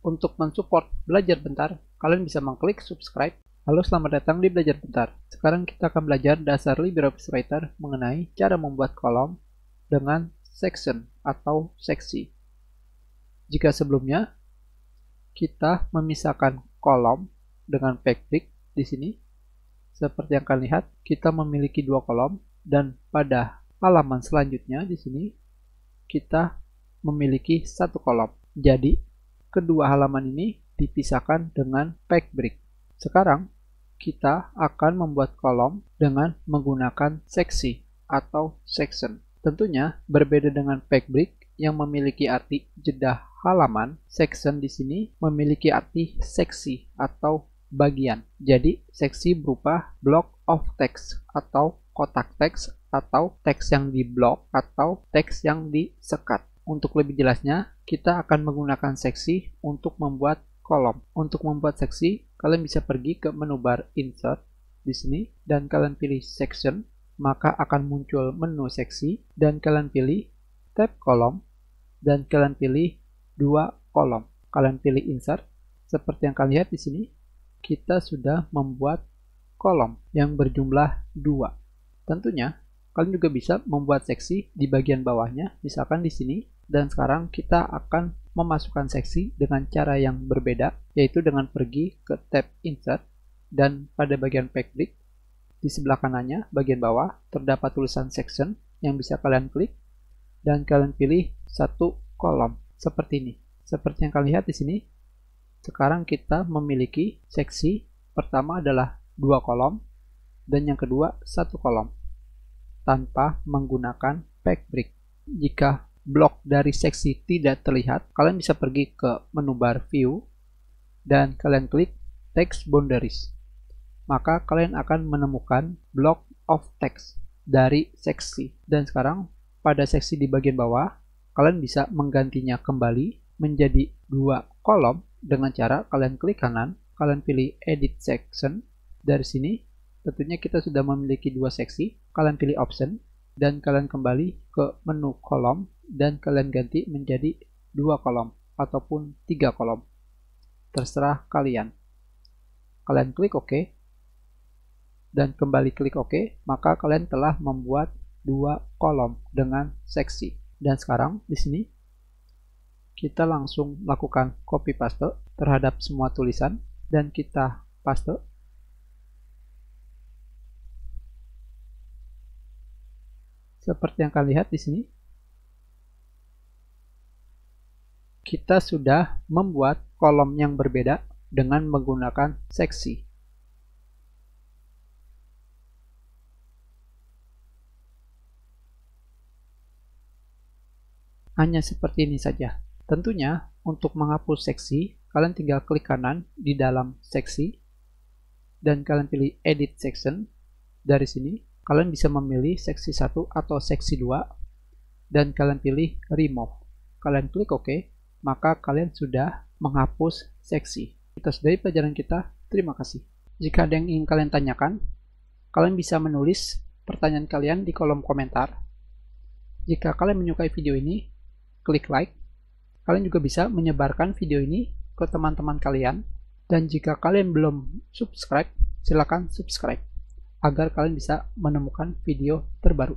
Untuk mensupport Belajar Bentar, kalian bisa mengklik subscribe. Halo, selamat datang di Belajar Bentar. Sekarang kita akan belajar dasar LibreOffice Writer mengenai cara membuat kolom dengan section atau seksi. Jika sebelumnya kita memisahkan kolom dengan backtick di sini, seperti yang kalian lihat, kita memiliki dua kolom dan pada halaman selanjutnya di sini kita memiliki satu kolom. Jadi kedua halaman ini dipisahkan dengan backtick. Sekarang kita akan membuat kolom dengan menggunakan seksi atau section. Tentunya berbeda dengan backtick yang memiliki arti jeda halaman. Section di sini memiliki arti seksi atau bagian. Jadi seksi berupa block of text atau kotak teks atau teks yang diblok atau teks yang disekat. Untuk lebih jelasnya, kita akan menggunakan seksi untuk membuat kolom. Untuk membuat seksi, kalian bisa pergi ke menu bar Insert di sini dan kalian pilih Section, maka akan muncul menu seksi dan kalian pilih tab kolom dan kalian pilih dua kolom. Kalian pilih Insert. Seperti yang kalian lihat di sini, kita sudah membuat kolom yang berjumlah 2. Tentunya kalian juga bisa membuat seksi di bagian bawahnya, misalkan di sini. Dan sekarang kita akan memasukkan seksi dengan cara yang berbeda, yaitu dengan pergi ke tab Insert dan pada bagian backtick di sebelah kanannya, bagian bawah, terdapat tulisan Section yang bisa kalian klik dan kalian pilih satu kolom seperti ini. Seperti yang kalian lihat di sini, sekarang kita memiliki seksi pertama adalah 2 kolom dan yang kedua 1 kolom tanpa menggunakan backtick. Jika blok dari seksi tidak terlihat, kalian bisa pergi ke menu bar View dan kalian klik Text Boundaries. Maka kalian akan menemukan block of text dari seksi. Dan sekarang pada seksi di bagian bawah, kalian bisa menggantinya kembali menjadi 2 kolom dengan cara kalian klik kanan, kalian pilih Edit Section. Dari sini, tentunya kita sudah memiliki 2 seksi, kalian pilih Option dan kalian kembali ke menu kolom dan kalian ganti menjadi 2 kolom ataupun 3 kolom. Terserah kalian. Kalian klik OK dan kembali klik OK, maka kalian telah membuat 2 kolom dengan seksi. Dan sekarang di sini kita langsung lakukan copy paste terhadap semua tulisan dan kita paste. Seperti yang kalian lihat di sini, kita sudah membuat kolom yang berbeda dengan menggunakan seksi. Hanya seperti ini saja. Tentunya untuk menghapus seksi, kalian tinggal klik kanan di dalam seksi dan kalian pilih Edit Section. Dari sini kalian bisa memilih seksi 1 atau seksi 2 dan kalian pilih Remove. Kalian klik OK, maka kalian sudah menghapus seksi. Kita sudahi pelajaran kita. Terima kasih. Jika ada yang ingin kalian tanyakan, kalian bisa menulis pertanyaan kalian di kolom komentar. Jika kalian menyukai video ini, klik like. Kalian juga bisa menyebarkan video ini ke teman-teman kalian. Dan jika kalian belum subscribe, silakan subscribe agar kalian bisa menemukan video terbaru.